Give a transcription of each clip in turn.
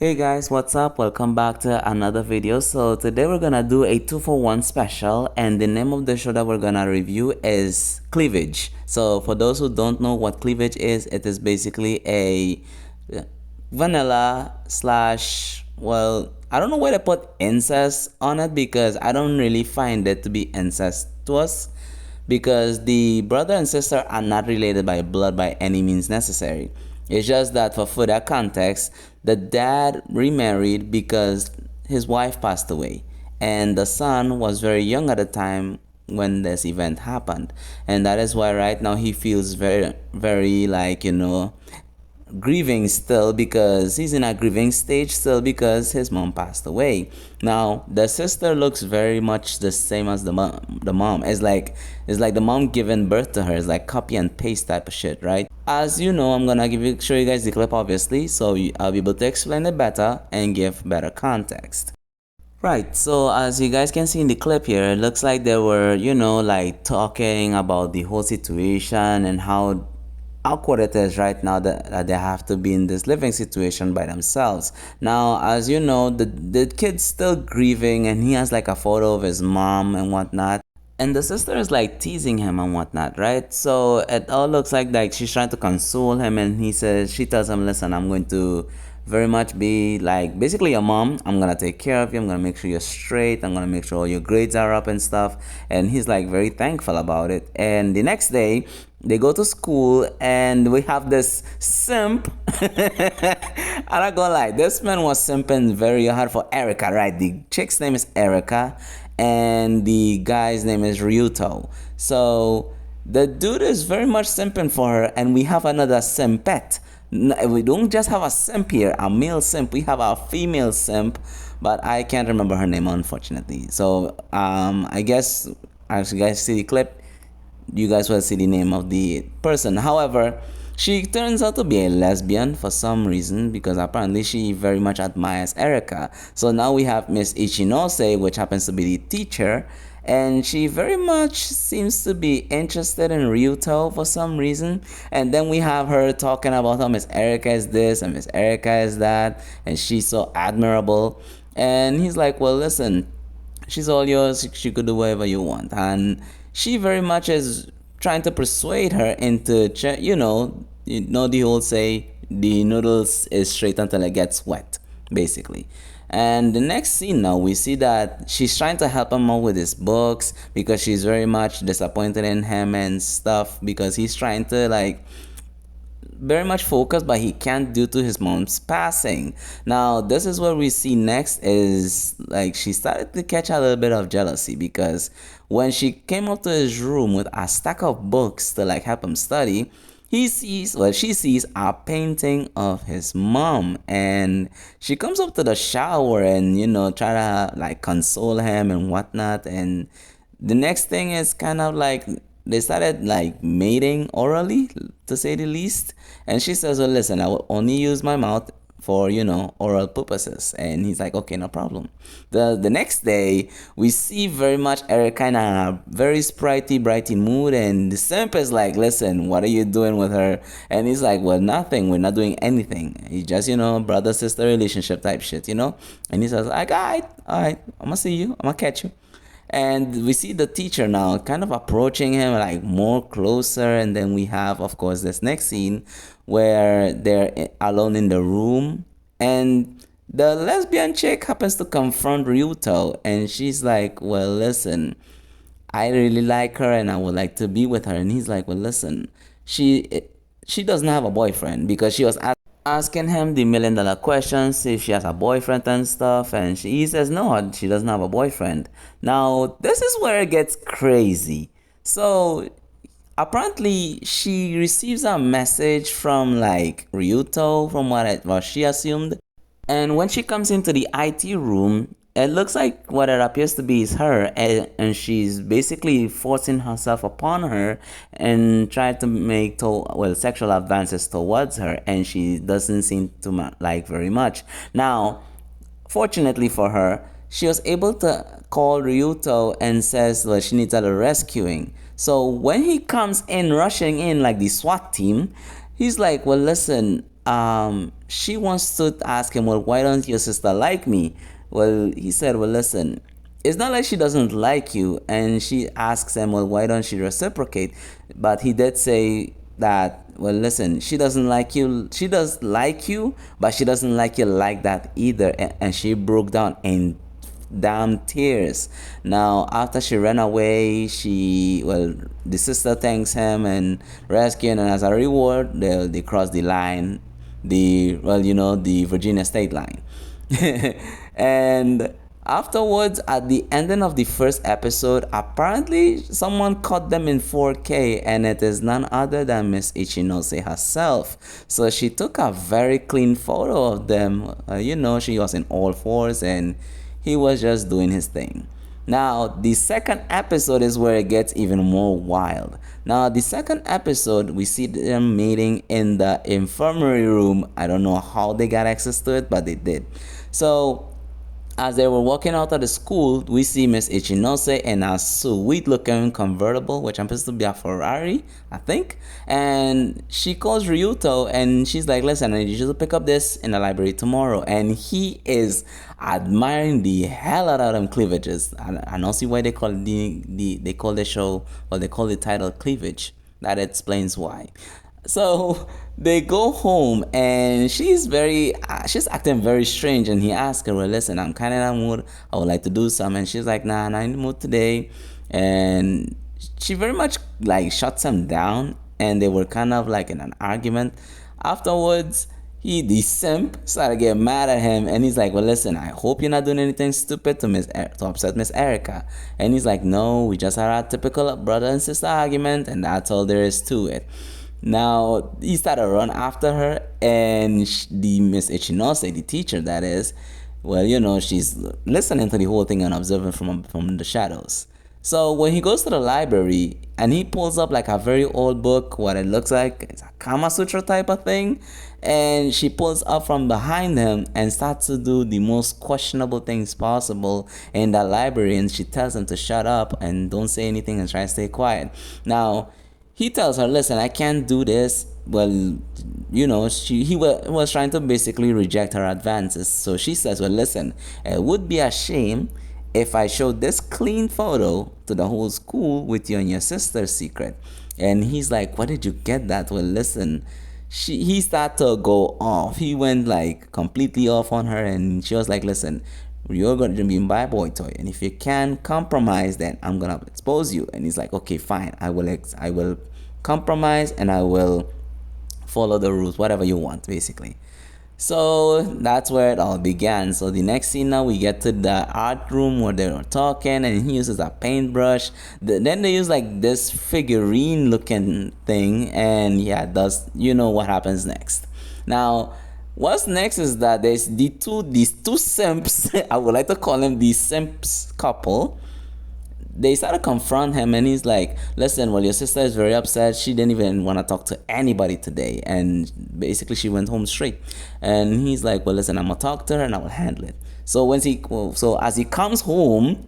Hey guys, what's up? Welcome back to another video. So today we're gonna do a 2-for-1 special, and the name of the show that we're gonna review is Cleavage. So for those who don't know what Cleavage is, it is basically a vanilla slash, well, I don't know why they put incest on it, because I don't really find it to be incestuous, because the brother and sister are not related by blood by any means necessary. It's just that for further context, the dad remarried because his wife passed away, and the son was very young at the time when this event happened. And that is why right now he feels very, very like, grieving still, because he's in a grieving stage still because his mom passed away. Now the sister looks very much the same as the mom. It's like the mom giving birth to her. It's like copy and paste type of shit, right? As you know, I'm gonna show you guys the clip, obviously, so I'll be able to explain it better and give better context. Right, so as you guys can see in the clip here, it looks like they were, like talking about the whole situation and how awkward it is right now that they have to be in this living situation by themselves. Now, as you know, the kid's still grieving, and he has like a photo of his mom and whatnot. And the sister is like teasing him and whatnot, right? So it all looks like she's trying to console him, and she tells him, listen, I'm going to very much be like basically your mom. I'm gonna take care of you. I'm gonna make sure you're straight. I'm gonna make sure all your grades are up and stuff. And he's like very thankful about it. And the next day they go to school, and we have this simp. I'm not gonna lie, this man was simping very hard for Erica, right? The chick's name is Erica, and the guy's name is Yuuto. So the dude is very much simping for her, and we have another simpet. We don't just have a simp here, a male simp. We have a female simp, but I can't remember her name, unfortunately. So I guess as you guys see the clip, you guys will see the name of the person. However, she turns out to be a lesbian for some reason, because apparently she very much admires Erica. So now we have Miss Ichinose, which happens to be the teacher, and she very much seems to be interested in Ryuto for some reason. And then we have her talking about how Miss Erica is this and Miss Erica is that, and she's so admirable. And he's like, well, listen, she's all yours. She could do whatever you want. And she very much is trying to persuade her into, the whole say, the noodles is straight until it gets wet, basically. And the next scene now, we see that she's trying to help him out with his books, because she's very much disappointed in him and stuff, because he's trying to like very much focused, but he can't due to his mom's passing. Now this is what we see next, is like she started to catch a little bit of jealousy, because when she came up to his room with a stack of books to like help him study, she sees a painting of his mom, and she comes up to the shower and try to like console him and whatnot. And the next thing is kind of like they started like mating orally, to say the least. And she says, well, listen, I will only use my mouth for oral purposes. And he's like, okay, no problem. The next day we see very much Erica in a very sprightly brighty mood, and the simp is like, listen, what are you doing with her? And he's like, well, nothing, we're not doing anything. He just brother sister relationship type shit. And he says like, all right, I'm gonna see you, I'm gonna catch you. And we see the teacher now kind of approaching him like more closer. And then we have, of course, this next scene where they're alone in the room, and the lesbian chick happens to confront Ryuto, and she's like, well, listen, I really like her and I would like to be with her. And he's like, well, listen, she doesn't have a boyfriend, because she was asking him the $1,000,000 questions, if she has a boyfriend and stuff, and he says no, she doesn't have a boyfriend. Now this is where it gets crazy. So apparently she receives a message from like Ryuto, from what she assumed. And when she comes into the IT room, it looks like what it appears to be is her, and she's basically forcing herself upon her and trying to make sexual advances towards her, and she doesn't seem to like very much. Now, fortunately for her, she was able to call Ryuto and says, well, she needs a little rescuing. So when he comes in, rushing in like the SWAT team, he's like, well, listen, she wants to ask him, well, why don't your sister like me? Well, he said, well, listen, it's not like she doesn't like you. And she asks him, well, why don't she reciprocate? But he did say that, well, listen, she doesn't like you. She does like you, but she doesn't like you like that either. And she broke down in damn tears. Now, after she ran away, the sister thanks him and rescuing, and as a reward, they cross the line, the Virginia state line. And afterwards, at the ending of the first episode, apparently someone caught them in 4K, and it is none other than Miss Ichinose herself. So she took a very clean photo of them. She was in all fours, and he was just doing his thing. Now, the second episode is where it gets even more wild. Now, the second episode, we see them meeting in the infirmary room. I don't know how they got access to it, but they did. So, as they were walking out of the school, we see Miss Ichinose in a sweet looking convertible, which happens to be a Ferrari, I think. And she calls Ryuto and she's like, listen, I need you to pick up this in the library tomorrow. And he is admiring the hell out of them cleavages. I don't see why they call they call the show, or they call the title Cleavage. That explains why. So they go home and she's acting very strange, and he asks her, well, listen, I'm kind of in a mood, I would like to do something. And she's like, nah, I'm not in the mood today. And she very much like shuts him down, and they were kind of like in an argument. Afterwards, the simp started getting mad at him, and he's like, well, listen, I hope you're not doing anything stupid to upset Miss Erica. And he's like, no, we just had a typical brother and sister argument, and that's all there is to it. Now, he started to run after her, and the Miss Ichinose, the teacher that is, well, she's listening to the whole thing and observing from the shadows. So when he goes to the library and he pulls up like a very old book, what it looks like, it's a Kama Sutra type of thing, and she pulls up from behind him and starts to do the most questionable things possible in that library, and she tells him to shut up and don't say anything and try to stay quiet. Now, he tells her, listen, I can't do this. Well, he was trying to basically reject her advances. So she says, well, listen, it would be a shame if I showed this clean photo to the whole school with you and your sister's secret. And he's like, where did you get that? Well, listen, he started to go off. He went like completely off on her, and she was like, listen, you're going to be my boy toy, and if you can compromise, then I'm gonna expose you. And he's like, okay, fine, I will compromise, and I will follow the rules, whatever you want, basically. So that's where it all began. So the next scene, now we get to the art room where they were talking, and he uses a paintbrush. Then they use like this figurine looking thing, and yeah, what happens next. Now, what's next is that there's these two simps. I would like to call them the simps couple. They start to confront him, and he's like, listen, well, your sister is very upset. She didn't even want to talk to anybody today, and basically she went home straight. And he's like, well, listen, I'm gonna talk to her and I will handle it. So as he comes home,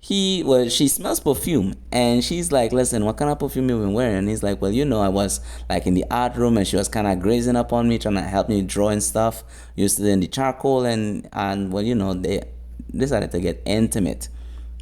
she smells perfume, and she's like, listen, what kind of perfume you been wearing? And he's like, well, I was like in the art room, and she was kind of grazing up on me, trying to help me draw and stuff, used in the charcoal, and they decided to get intimate.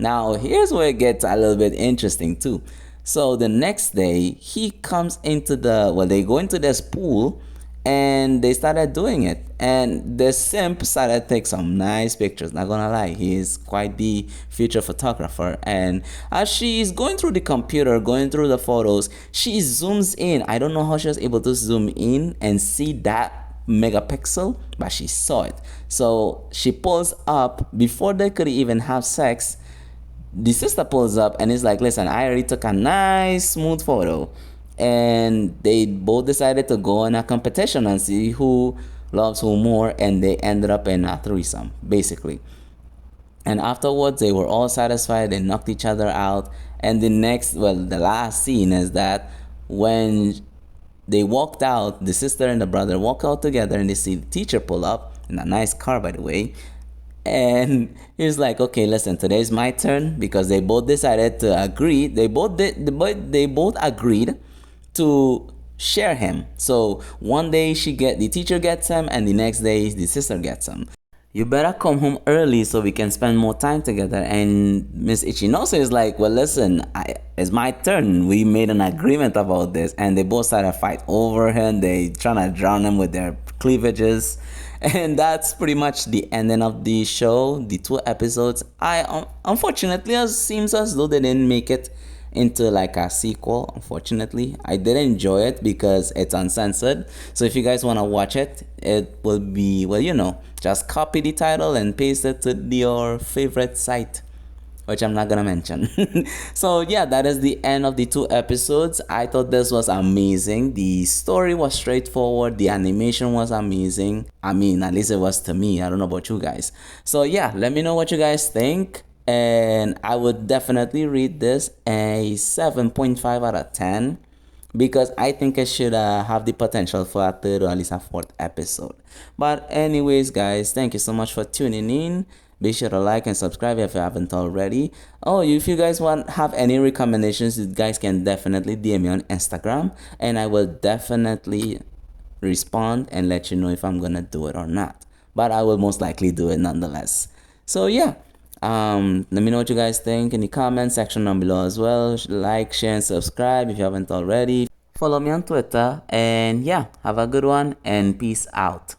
Now, here's where it gets a little bit interesting too. So the next day, he comes into they go into this pool, and they started doing it. And the simp started to take some nice pictures. Not gonna lie, he is quite the future photographer. And as she's going through the computer, going through the photos, she zooms in. I don't know how she was able to zoom in and see that megapixel, but she saw it. So she pulls up before they could even have sex. The sister pulls up and is like, listen, I already took a nice smooth photo. And they both decided to go in a competition and see who loves who more, and they ended up in a threesome, basically. And afterwards, they were all satisfied. They knocked each other out. And the last scene is that when they walked out, the sister and the brother walk out together, and they see the teacher pull up in a nice car, by the way. And he's like, okay, listen, today's my turn, because they both decided to agree. They both agreed to share him. So one day the teacher gets him, and the next day the sister gets him. You better come home early so we can spend more time together. And Miss Ichinose is like, well, listen, it's my turn. We made an agreement about this. And they both started a fight over him. They trying to drown him with their cleavages. And that's pretty much the ending of the show, the 2 episodes. Unfortunately, it seems as though they didn't make it into like a sequel. Unfortunately, I did enjoy it because it's uncensored. So if you guys want to watch it, it will be, well, just copy the title and paste it to your favorite site, which I'm not gonna mention. So yeah, that is the end of the 2 episodes. I thought this was amazing. The story was straightforward. The animation was amazing. I mean, at least it was to me. I don't know about you guys. So yeah, let me know what you guys think. And I would definitely read this a 7.5 out of 10 because I think it should have the potential for a third or at least a fourth episode. But anyways, guys, thank you so much for tuning in. Be sure to like and subscribe if you haven't already. Oh, if you guys have any recommendations, you guys can definitely DM me on Instagram, and I will definitely respond and let you know if I'm gonna do it or not. But I will most likely do it nonetheless. So yeah, let me know what you guys think in the comment section down below as well. Like, share, and subscribe if you haven't already. Follow me on Twitter, and yeah, have a good one and peace out.